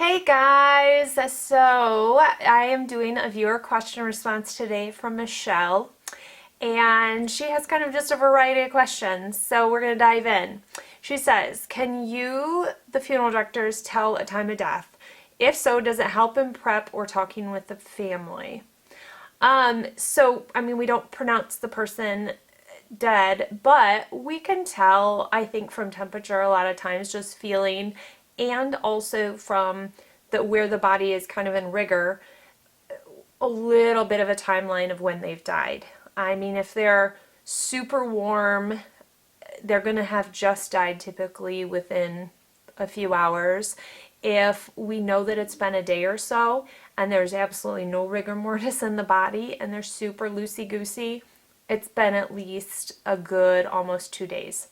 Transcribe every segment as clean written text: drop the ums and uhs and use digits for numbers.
Hey guys, so I am doing a viewer question response today from Michelle, and she has kind of just a variety of questions, so we're going to dive in. She says, can you, the funeral directors, tell a time of death? If so, does it help in prep or talking with the family? We don't pronounce the person dead, but we can tell, I think, from temperature a lot of times, just feeling, and also from where the body is kind of in rigor, a little bit of a timeline of when they've died. I mean, if they're super warm, they're going to have just died typically within a few hours. If we know that it's been a day or so and there's absolutely no rigor mortis in the body and they're super loosey-goosey, it's been at least a good almost 2 days.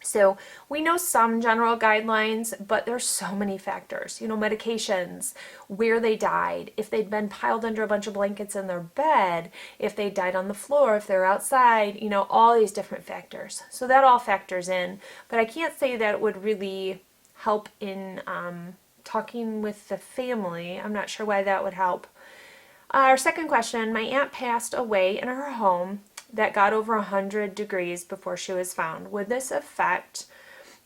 So we know some general guidelines, but there's so many factors, medications, where they died, if they'd been piled under a bunch of blankets in their bed, if they died on the floor, if they're outside, all these different factors. So that all factors in, but I can't say that it would really help in talking with the family. I'm not sure why that would help. Our second question, my aunt passed away in her home that got over 100 degrees before she was found. Would this affect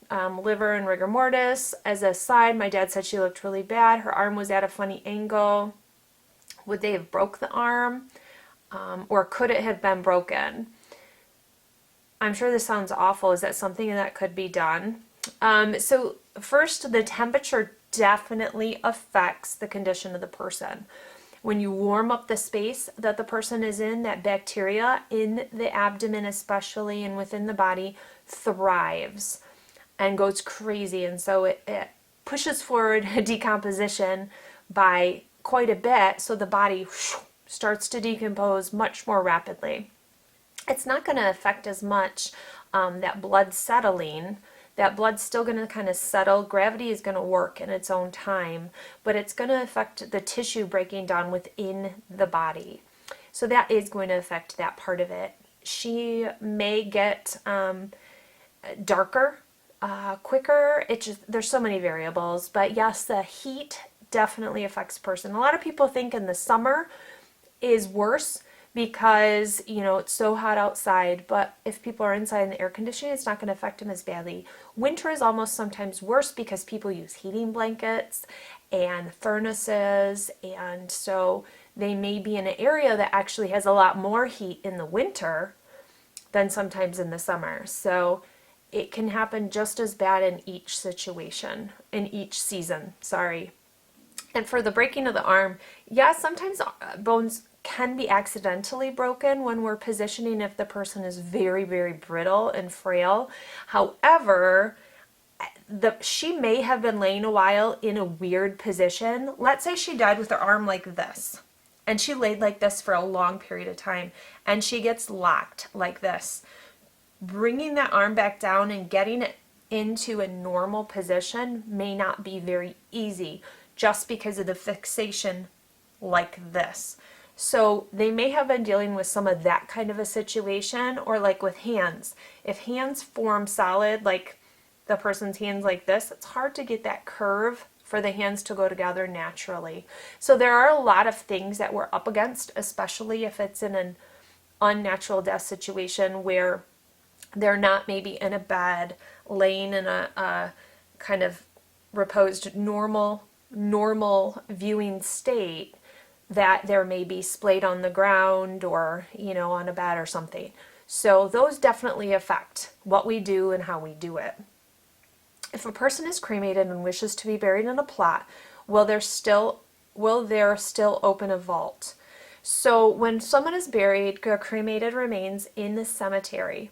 liver and rigor mortis? As a side, my dad said she looked really bad. Her arm was at a funny angle. Would they have broke the arm? Or could it have been broken? I'm sure this sounds awful. Is that something that could be done? So first, the temperature definitely affects the condition of the person. When you warm up the space that the person is in, that bacteria in the abdomen especially and within the body thrives and goes crazy. And so it pushes forward decomposition by quite a bit, so the body starts to decompose much more rapidly. It's not going to affect as much that blood settling. That blood's still going to kind of settle. Gravity is going to work in its own time, but it's going to affect the tissue breaking down within the body. So that is going to affect that part of it. She may get darker, quicker. There's so many variables, but yes, the heat definitely affects a person. A lot of people think in the summer is worse because it's so hot outside, but if people are inside in the air conditioning, it's not going to affect them as badly. Winter is almost sometimes worse because people use heating blankets and furnaces, and so they may be in an area that actually has a lot more heat in the winter than sometimes in the summer. So it can happen just as bad in each situation, in each season, sorry. And for the breaking of the arm, yeah, sometimes bones can be accidentally broken when we're positioning if the person is very, very brittle and frail. However, she may have been laying a while in a weird position. Let's say she died with her arm like this, and she laid like this for a long period of time, and she gets locked like this. Bringing that arm back down and getting it into a normal position may not be very easy just because of the fixation like this. So they may have been dealing with some of that kind of a situation, or like with hands. If hands form solid, like the person's hands like this, it's hard to get that curve for the hands to go together naturally. So there are a lot of things that we're up against, especially if it's in an unnatural death situation where they're not maybe in a bed, laying in a kind of reposed normal viewing state, that there may be splayed on the ground or, on a bed or something. So those definitely affect what we do and how we do it. If a person is cremated and wishes to be buried in a plot, will there still open a vault? So when someone is buried, their cremated remains in the cemetery.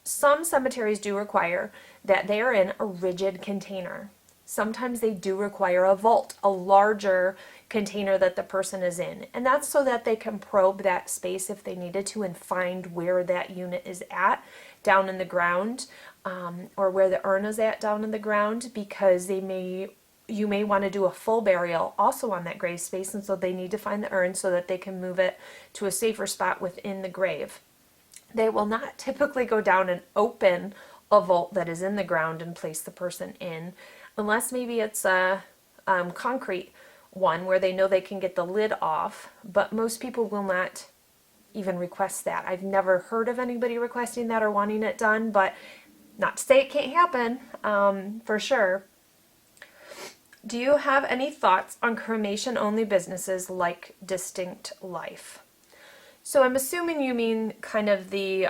Some cemeteries do require that they are in a rigid container. Sometimes they do require a vault, a larger container that the person is in. And that's so that they can probe that space if they needed to and find where that unit is at down in the ground, or where the urn is at down in the ground, because you may want to do a full burial also on that grave space, and so they need to find the urn so that they can move it to a safer spot within the grave. They will not typically go down and open a vault that is in the ground and place the person in, unless maybe it's a concrete one where they know they can get the lid off, but most people will not even request that. I've never heard of anybody requesting that or wanting it done, but not to say it can't happen, for sure. Do you have any thoughts on cremation-only businesses like Distinct Life? So I'm assuming you mean kind of the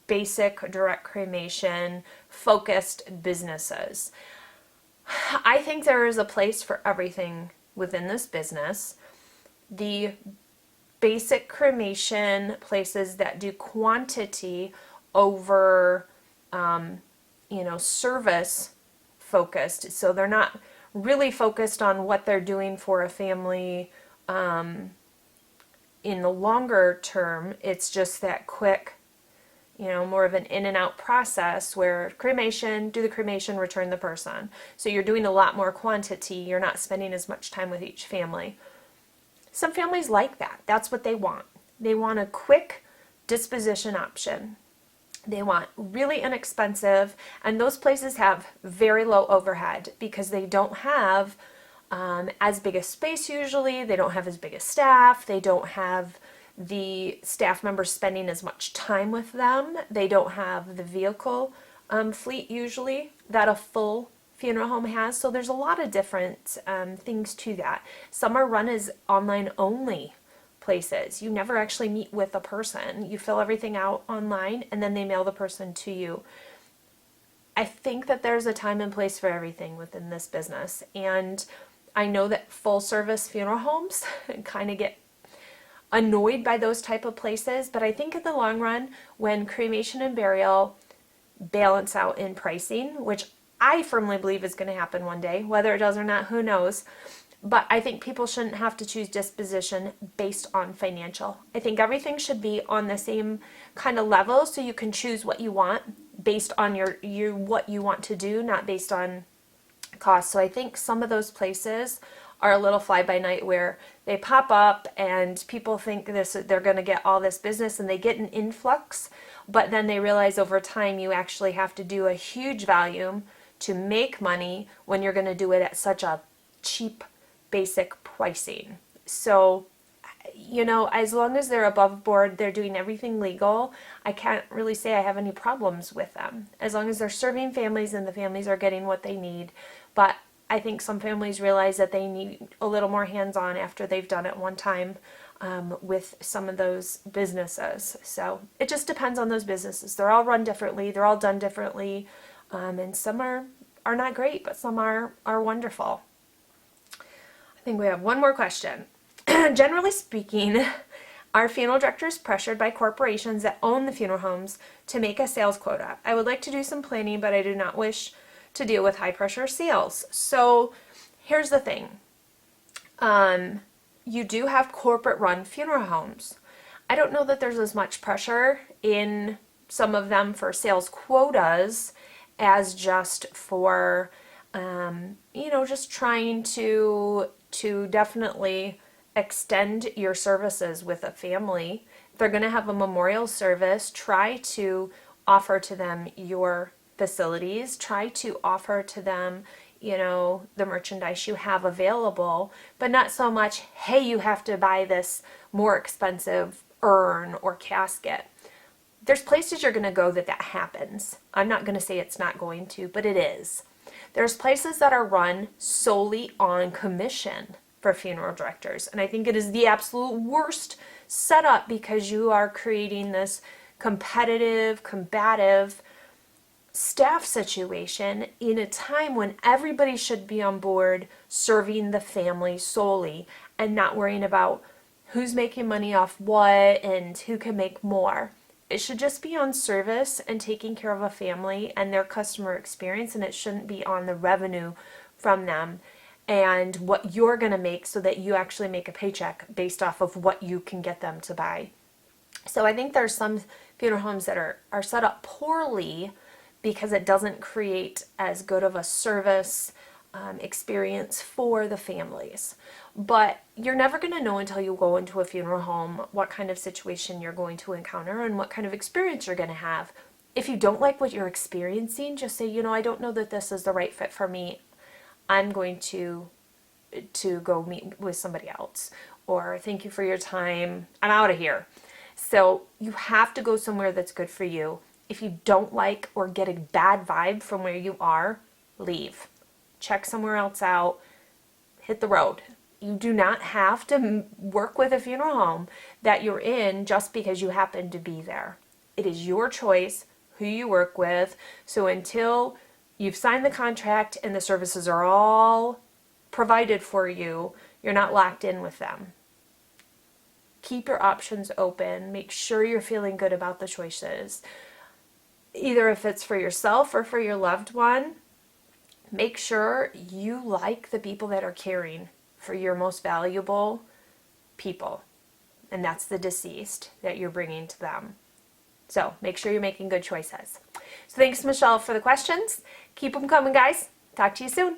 basic direct cremation focused businesses. I think there is a place for everything within this business. The basic cremation places that do quantity over, service focused. So they're not really focused on what they're doing for a family in the longer term. It's just that quick, more of an in and out process where cremation, do the cremation, return the person. So you're doing a lot more quantity. You're not spending as much time with each family. Some families like that. That's what they want. They want a quick disposition option. They want really inexpensive, and those places have very low overhead because they don't have as big a space usually. They don't have as big a staff. They don't have the staff members spending as much time with them. They don't have the vehicle fleet usually that a full funeral home has. So there's a lot of different things to that. Some are run as online only places. You never actually meet with a person. You fill everything out online and then they mail the person to you. I think that there's a time and place for everything within this business. And I know that full service funeral homes kind of get annoyed by those type of places, but I think in the long run, when cremation and burial balance out in pricing, which I firmly believe is going to happen one day, whether it does or not, who knows. But I think people shouldn't have to choose disposition based on financial. I think everything should be on the same kind of level, so you can choose what you want based on your what you want to do, not based on cost. So I think some of those places are a little fly by night where they pop up and people think they're going to get all this business and they get an influx, but then they realize over time you actually have to do a huge volume to make money when you're going to do it at such a cheap basic pricing. So, as long as they're above board, they're doing everything legal, I can't really say I have any problems with them. As long as they're serving families and the families are getting what they need. But I think some families realize that they need a little more hands-on after they've done it one time with some of those businesses. So it just depends on those businesses. They're all run differently. They're all done differently. And some are not great, but some are wonderful. I think we have one more question. Generally speaking, are funeral directors pressured by corporations that own the funeral homes to make a sales quota? I would like to do some planning, but I do not wish to deal with high pressure sales. So here's the thing. You do have corporate run funeral homes. I don't know that there's as much pressure in some of them for sales quotas as just for, just trying to definitely extend your services with a family. If they're going to have a memorial service, try to offer to them your facilities, try to offer to them, the merchandise you have available, but not so much, hey, you have to buy this more expensive urn or casket. There's places you're going to go that happens. I'm not going to say it's not going to, but it is. There's places that are run solely on commission for funeral directors. And I think it is the absolute worst setup because you are creating this competitive, combative staff situation in a time when everybody should be on board serving the family solely and not worrying about who's making money off what and who can make more. It should just be on service and taking care of a family and their customer experience, and it shouldn't be on the revenue from them and what you're going to make so that you actually make a paycheck based off of what you can get them to buy. So I think there's some funeral homes that are set up poorly because it doesn't create as good of a service experience for the families. But you're never going to know until you go into a funeral home what kind of situation you're going to encounter and what kind of experience you're going to have. If you don't like what you're experiencing, just say, I don't know that this is the right fit for me. I'm going to go meet with somebody else, or thank you for your time, I'm out of here. So you have to go somewhere that's good for you. If you don't like or get a bad vibe from where you are, leave. Check somewhere else out. Hit the road. You do not have to work with a funeral home that you're in just because you happen to be there. It is your choice who you work with. So until you've signed the contract and the services are all provided for you, you're not locked in with them. Keep your options open. Make sure you're feeling good about the choices. Either if it's for yourself or for your loved one, make sure you like the people that are caring for your most valuable people. And that's the deceased that you're bringing to them. So make sure you're making good choices. So thanks, Michelle, for the questions. Keep them coming, guys. Talk to you soon.